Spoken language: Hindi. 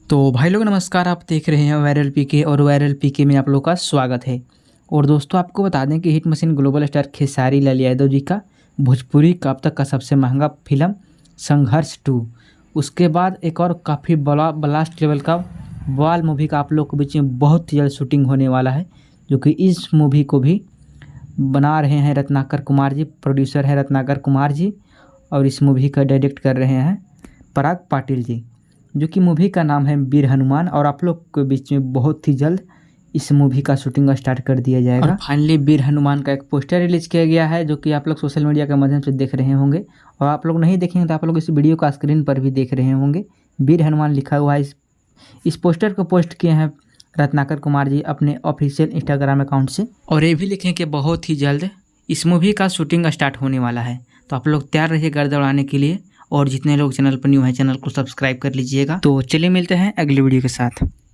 तो भाई लोग नमस्कार, आप देख रहे हैं वायरल पीके और वायरल पीके में आप लोग का स्वागत है। और दोस्तों आपको बता दें कि hit machine global star Khesari Lal Yadav ji का भोजपुरी का अब तक का सबसे महंगा फिल्म संघर्ष 2, उसके बाद एक और काफ़ी बड़ा ब्लास्ट लेवल का वाल मूवी का आप लोग के बीच में बहुत ही जल्द शूटिंग होने वाला है, जो कि इस मूवी को भी बना रहे हैं रत्नाकर कुमार जी, प्रोड्यूसर है रत्नाकर कुमार जी, और इस मूवी का डायरेक्ट कर रहे हैं पराग पाटिल जी, जो कि मूवी का नाम है वीर हनुमान। और आप लोग के बीच में बहुत ही जल्द इस मूवी का शूटिंग स्टार्ट कर दिया जाएगा। और फाइनली वीर हनुमान का एक पोस्टर रिलीज किया गया है, जो कि आप लोग सोशल मीडिया के माध्यम से देख रहे होंगे, और आप लोग नहीं देखेंगे तो आप लोग इस वीडियो का स्क्रीन पर भी देख रहे होंगे। वीर हनुमान लिखा हुआ है। इस पोस्टर को पोस्ट किए हैं रत्नाकर कुमार जी अपने ऑफिशियल इंस्टाग्राम अकाउंट से, और ये भी लिखें कि बहुत ही जल्द इस मूवी का शूटिंग स्टार्ट होने वाला है। तो आप लोग तैयार रहिए गर्दा उड़ाने के लिए, और जितने लोग चैनल पर न्यू हैं चैनल को सब्सक्राइब कर लीजिएगा। तो चलिए मिलते हैं अगली वीडियो के साथ।